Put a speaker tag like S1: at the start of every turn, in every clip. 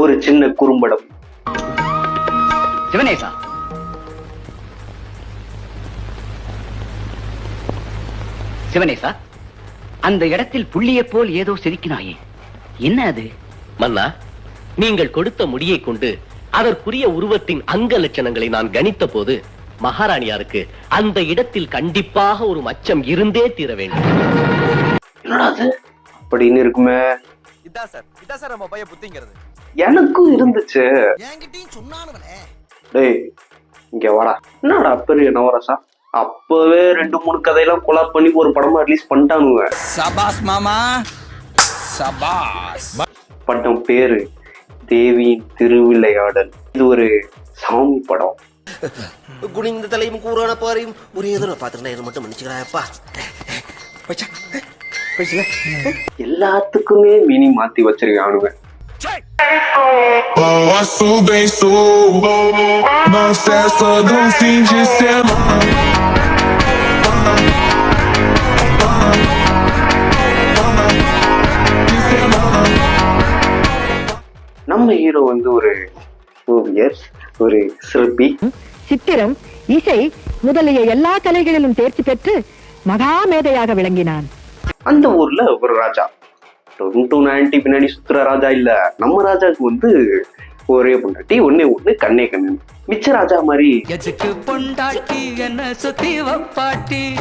S1: ஒரு சின்ன குறும்படம்.
S2: சிவனேசா, சிவனேசா, அந்த இடத்தில் புள்ளியை போல் ஏதோ செதுக்கினாயே, என்ன அது?
S3: மன்னா, நீங்கள் கொடுத்த முடியை கொண்டு அதற்குரிய உருவத்தின் அங்க லட்சணங்களை நான் கணித்த போது மகாராணியாருக்கு அந்த இடத்தில் கண்டிப்பாக ஒரு மச்சம் இருந்தே தீர வேண்டும்.
S1: அப்படின்னு இருக்குமே.
S4: இதான் சார் நம்ம பையன் புத்திங்கிறது.
S1: எனக்கும் இருந்துச்சு.
S4: என்கிட்டயும் சொன்னானுவலே.
S1: டேய் இங்க வாடா. என்னடா பெரிய நவரசா, அப்பவே 2-3 கதையெல்லாம் கொலாப் பண்ணி ஒரு படமா ரிலீஸ் பண்ணிட்டானுங்க.
S4: சபாஸ் மாமா சபாஸ்.
S1: படம் பேரு தேவியின் திருவிளையாடல். இது ஒரு சாமி படம்.
S5: குனிந்த தலையும் கூறான பாறையும் ஒரே தடவை பாத்துட்டா இதை மட்டும் மன்னிச்சுக்கிறாயப்பா.
S1: எல்லாத்துக்குமே மீனிங் மாத்தி வச்சிருக்கானுங்க. நம்ம ஹீரோ வந்து ஒரு ஓவியர், ஒரு சிற்பி.
S6: சித்திரம், இசை முதலிய எல்லா கலைகளிலும் தேர்ச்சி பெற்று மகா மேதையாக விளங்கினான்.
S1: அந்த ஊர்ல ஒரு ராஜா, 290 பின்னாடி சுத்துற ராஜா இல்ல. நம்ம ராஜாவுக்கு வந்து ஒரே பொண்டாட்டி, ஒண்ணு கண்ணே கண்ணு. மிச்ச ராஜா மாதிரி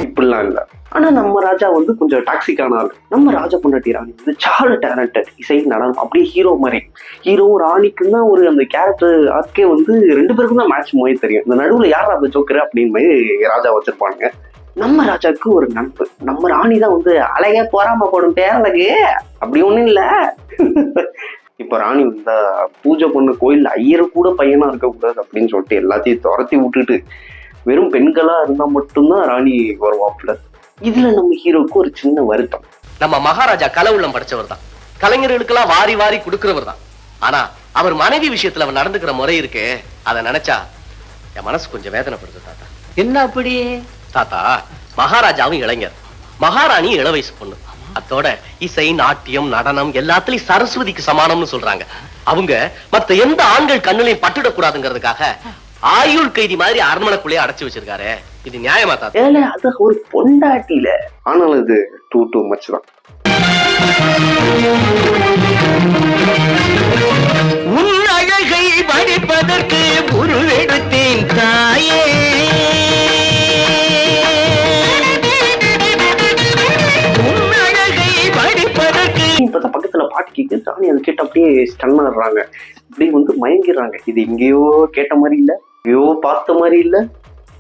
S1: இப்படிலாம் இல்ல. ஆனா நம்ம ராஜா வந்து கொஞ்சம் டாக்ஸிக்கான ஆள். நம்ம ராஜா பொண்டாட்டி ராணி வந்து சால டேலண்டட், இசை நடனம் அப்படியே ஹீரோ மாதிரி. ஹீரோவும் ராணிக்கும் தான் ஒரு அந்த கேரக்டர் ஆக்கே வந்து 2 பேருக்கும் தான் மேட்ச் மொழி தெரியும். இந்த நடுவுல யார் அந்த ஜோக்கர் அப்படின்னு மாதிரி ராஜா வச்சிருப்பானுங்க. நம்ம ராஜாவுக்கு ஒரு நட்பு. நம்ம ராணி தான் வந்து அழகே போறாம போடும் பேரழகு, அப்படி ஒண்ணும் இல்ல. இப்ப ராணி வந்தா பூஜை பண்ண கோயில் ஐயரு கூட பையனா இருக்கக்கூடாது அப்படின்னு சொல்லிட்டு எல்லாத்தையும் துரத்தி விட்டுட்டு வெறும் பெண்களா இருந்தா மட்டும்தான் ராணி வருவாப்புல. இதுல நம்ம ஹீரோக்கு ஒரு சின்ன வருத்தம்.
S3: நம்ம மகாராஜா கலை உள்ளம் படைச்சவர் தான், கலைஞர்களுக்கெல்லாம் வாரி வாரி கொடுக்கிறவர் தான். ஆனா அவர் மனைவி விஷயத்துல அவர் நடந்துக்கிற முறை இருக்கு, அதை நினைச்சா என் மனசு கொஞ்சம் வேதனைப்படுது தாத்தா.
S2: என்ன அப்படி?
S3: தாத்தா, மகாராஜாவும் இளைஞர், மகாராணி இள வயசு பொண்ணு. அதோட இசை, நாட்டியம், நடனம் எல்லாத்துலயும் சரஸ்வதிக்கு சமானம்னு சொல்றாங்க. அவங்க மத்த எந்த ஆண்கள் கண்ணுலையும் பட்டுடக்கூடாதுங்கிறதுக்காக ஆயுள் கைதி மாதிரி அரண்மனைக்குள்ளேயே அடைச்சு வச்சிருக்காரு. இது நியாயமா தாத்தா?
S1: அது ஒரு பொண்டாட்டில, ஆனால் அது டூ மச் தான்.
S2: உன் அழகை படிப்பதற்கு உருவெடுத்தேன் தாயே.
S1: இப்பதான் பக்கத்துல பாட்டு கேட்கு ராணி அதை கேட்டு அப்படியே ஸ்டன் ஆடுறாங்க, அப்படியே வந்து மயங்கிடுறாங்க. இது எங்கேயோ கேட்ட மாதிரி இல்ல, எங்கேயோ பார்த்த மாதிரி இல்ல.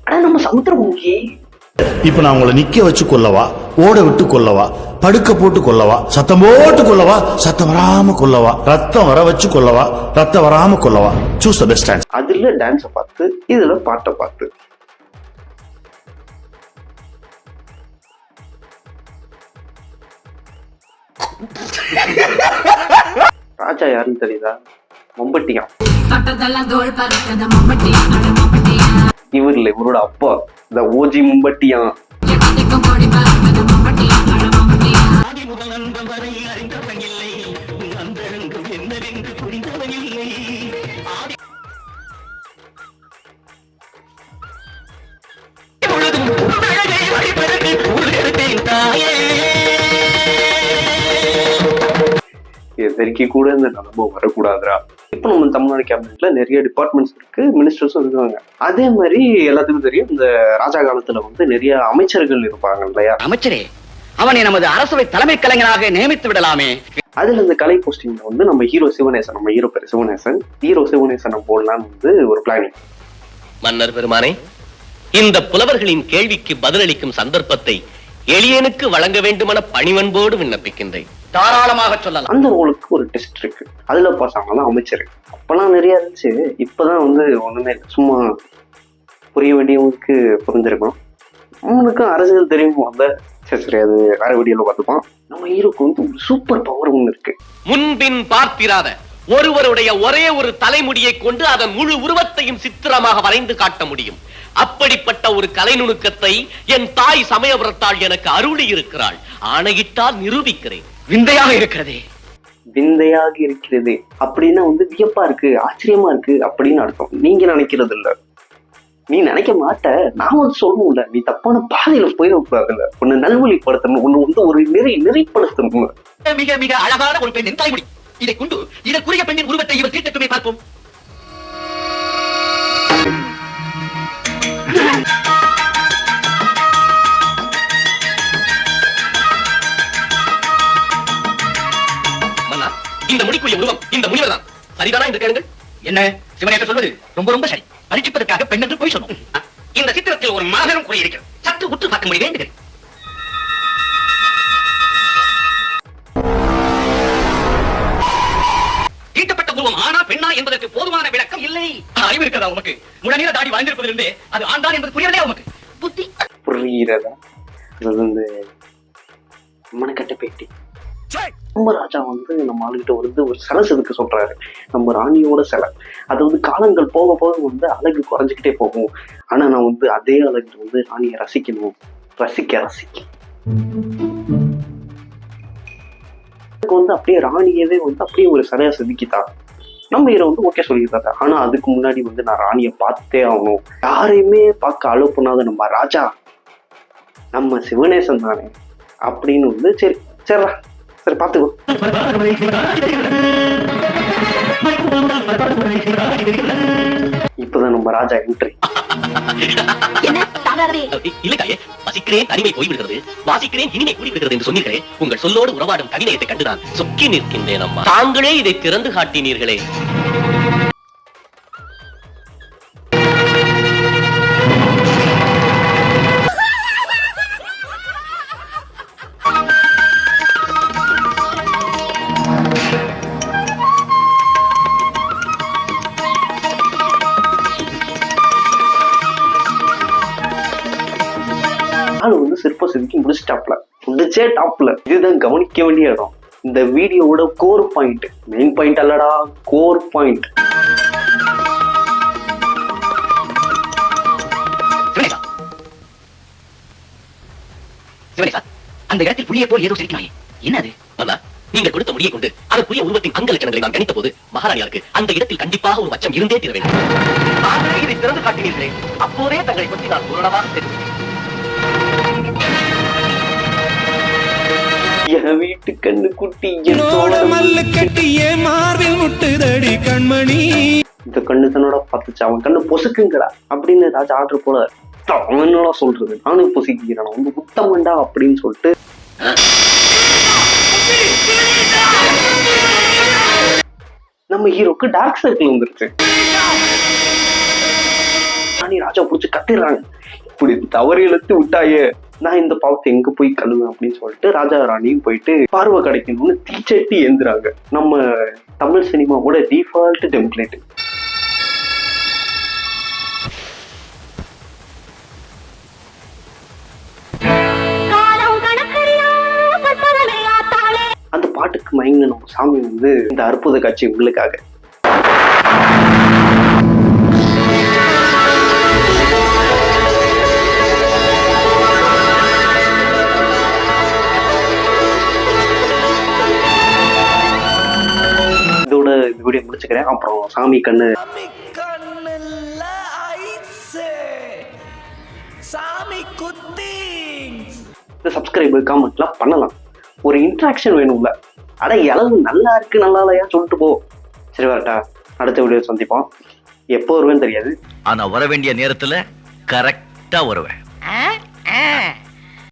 S1: ஆனா நம்ம சமுத்திரமுகி.
S7: இப்ப நான் உங்களை நிக்க வச்சு கொல்லவா, ஓட விட்டு கொல்லவா, படுக்க போட்டு கொல்லவா, சத்தம் போட்டு கொல்லவா, சத்தம் வராம கொல்லவா, ரத்தம் வர வச்சு கொல்லவா, ரத்தம் வராம கொல்லவா? Choose the best answer.
S1: அதுல டான்ஸ பார்த்து, இதுல பாட்டை பார்த்து. ராஜா யாருன்னு தெரியுதா? மம்பட்டியான். இவர் இல்ல, இவரோட அப்பா இந்த ஓஜி மம்பட்டியான். எதற்கு கூட இந்த நிலைமை வரக்கூடாதுரா. இப்ப நம்ம தமிழ்நாடு கேபினெட்ல நிறைய டிபார்ட்மெண்ட்ஸ் இருக்கு, மினிஸ்டர்ஸும் இருக்காங்க. அதே மாதிரி எல்லாத்துக்கும் தெரியும், இந்த ராஜா காலத்துல வந்து நிறைய அமைச்சர்கள் இருப்பாங்க இல்லையா?
S2: அமைச்சரே, அவனை நமது அரசவை தலைமை கலைஞராக நியமித்து விடலாமே.
S1: அதுல இந்த கலை போஸ்டிங்ல வந்து நம்ம ஹீரோ சிவனேசன், நம்ம ஹீரோ பேர் சிவனேசன், ஹீரோ சிவனேசனை போடலான்னு வந்து ஒரு பிளானிங்.
S3: மன்னர் பெருமானே, இந்த புலவர்களின் கேள்விக்கு பதிலளிக்கும் சந்தர்ப்பத்தை எளியனுக்கு வழங்க வேண்டுமென பணிவன்போடு விண்ணப்பிக்கின்றேன்.
S2: தாராளமாக சொல்லலாம்.
S1: அந்த ரோலுக்கு ஒரு டெஸ்ட் இருக்கு, அதுல பாஸ் ஆனாலும் அமைச்சர். அப்பெல்லாம் நிறைய இருந்துச்சு, இப்பதான் வந்து ஒண்ணுமே இல்லை. சும்மா புரிய வேண்டியவங்களுக்கு புரிஞ்சிருக்கணும், அவனுக்கும் அரசியல் தெரியும். அந்த சரி, அது வேற வீடியோல பார்த்துப்பான். நம்ம ஹீரோக்கு வந்து ஒரு சூப்பர் பவர் ஒண்ணு இருக்கு.
S3: முன்பின் பார்த்திராத ஒருவருடைய ஒரே ஒரு தலைமுடியை கொண்டு அதன் முழு உருவத்தையும் சித்திரமாக வரைந்து காட்ட முடியும். அப்படிப்பட்ட ஒரு கலை நுணுக்கத்தை என் தாய் சமயபுரத்தால் எனக்கு அருளி இருக்கிறாள். ஆணையிட்டால் நிரூபிக்கிறேன்.
S2: விந்தையாக இருக்கிறதே.
S1: விந்தையாக இருக்கிறது அப்படின்னா வந்து வியப்பா இருக்கு, ஆச்சரியமா இருக்கு அப்படின்னு அர்த்தம். நீங்க நினைக்கிறது இல்ல, நீ நினைக்க மாட்ட, நான் வந்து சொல்லணும்ல, நீ தப்பான பாதையில போயிடக்கூடாதுல்ல, உன்னை நல்வழிப்படுத்தணும், உன்னை வந்து ஒரு நெறிப்படுத்தணும்.
S2: மிக மிக அழகான ஒரு பெண்ணின் தலைமுடி. இதை கொண்டு இதற்குரிய பெண்ணின் உருவத்தை இவர் தீட்டட்டுமே பார்ப்போம். மன்னா, இந்த முடிக்குரிய உருவம் இந்த முனிவர் தான். சரிதானா என்று கேளுங்கள். என்ன சிவனேசர் சொல்வது ரொம்ப ரொம்ப சரி. பரீட்சிப்பதற்காக பெண் என்று போய் சொன்னோம். இந்த சித்திரத்தில் ஒரு மாபெரும் குறை இருக்கிறது. சற்று உற்று பார்க்க முடியாது. தீட்டப்பட்ட உருவம் ஆனா பெண்ணா என்பதற்கு போதுமான விளக்கம் இல்லை. அறிவு இருக்கிறதா உனக்கு? முழநீர தாடி வாழ்ந்திருப்பதிலிருந்து அது ஆண்டான் என்பது புரியலையா உனக்கு? புத்தி
S1: புரிகிறதா? அது வந்து மனக்கட்ட பேட்டி. நம்ம ராஜா வந்து நம்ம ஆளுகிட்ட வந்து ஒரு சிலை செதுக்க சொல்றாரு, நம்ம ராணியோட சிலை. அது வந்து காலங்கள் போக போக வந்து அழகு குறைஞ்சிக்கிட்டே போகும். ஆனா நான் வந்து அதே அழகு வந்து ராணியை ரசிக்கணும், ரசிக்க வந்து அப்படியே ராணியவே வந்து அப்படியே ஒரு சிலையா செதுக்கித்தான். நம்ம ஹீரோ வந்து ஓகே சொல்லியிருந்தாரு. ஆனா அதுக்கு முன்னாடி வந்து நான் ராணியை பார்த்தே ஆகணும், யாரையுமே பார்க்க அலோவ் பண்ணாத நம்ம ராஜா நம்ம சிவனேசன் தானே அப்படின்னு வந்து சரி சரிடா சரி பாத்துக்கோ. இப்பதான் நம்ம ராஜா என்ட்ரி.
S3: இல்லையே, வசிக்கிறேன் தனிமை போய்விடுகிறது, வாசிக்கிறேன் இனிமை கூடிவிடுகிறது என்று சொன்னீர்களே, உங்கள் சொல்லோடு உறவாடும் கவிதையத்தை கண்டுதான் சொக்கி நிற்கின்றேன் அம்மா. தாங்களே இதை திறந்து காட்டினீர்களே.
S1: ஆளு வந்து சிற்ப செதுக்கி முடிச்சே டாப்ல. இதுதான் கவனிக்க வேண்டிய இடம். இந்த வீடியோவோட கோர் பாயிண்ட், மெயின் பாயிண்ட் அல்லடா, கோர் பாயிண்ட்.
S2: அந்த இடத்தில் புள்ளியை போல் ஏதோ சிரிக்கிறாயே, என்னது?
S3: நீங்கள் கொடுத்த முடியை கொண்டு அதற்குரிய உருவத்தின் அங்க லட்சணங்களை நான் கணித்த போது மகாராணியாருக்கு அந்த இடத்தில் கண்டிப்பாக ஒரு அச்சம் இருந்தே தீர வேண்டும். தாங்களே இதை திறந்து காட்டினீர்களே, அப்போதே தங்களை பற்றி நான் பூரணமாக தெரிவித்தேன்.
S1: என் வீட்டு கண்ணு குட்டி
S4: கண்மணி,
S1: இந்த கண்ணு தன்னோட பத்துச்சு, அவன் கண்ணு பொசுக்குங்கடா அப்படின்னு ஏதாச்சும் ஆர்டர் போல அவனோட சொல்றது. நானும் பொசுக்கிறேன் வந்து உத்தமண்டா அப்படின்னு சொல்லிட்டு நம்ம ஹீரோக்கு டார்க் சர்க்கிள் வந்துருச்சு. ராணி ராஜா புடிச்சு கத்திடுறாங்க, இப்படி தவறு இழுத்து விட்டாயே, நான் இந்த பாவத்தை எங்க போய் கழுவேன் அப்படின்னு சொல்லிட்டு ராஜா ராணியும் போயிட்டு பார்வை கிடைக்கணும்னு தீச்சட்டி ஏந்துறாங்க. நம்ம தமிழ் சினிமாவோட டிஃபால்ட் டெம்ப்ளேட். அந்த பாட்டுக்கு மயங்க நம்ம சாமி வந்து இந்த அற்புத காட்சி உங்களுக்காக. இதோட இந்த வீடியோ முடிச்சுக்கிறேன். அப்புறம் சாமி கண்ணு இந்த சப்ஸ்கிரைபர் காமெண்ட்லாம் பண்ணலாம், ஒரு இன்ட்ராக்ஷன் வேணும்ல. அட இளவு நல்லா இருக்கு நல்லா இல்லையா சொல்லிட்டு போ. சரி வரட்டா, அடுத்த வீடியோ சந்திப்போம். எப்போ வருவேன்னு தெரியாது,
S8: ஆனா வர வேண்டிய நேரத்துல கரெக்டா வருவேன்.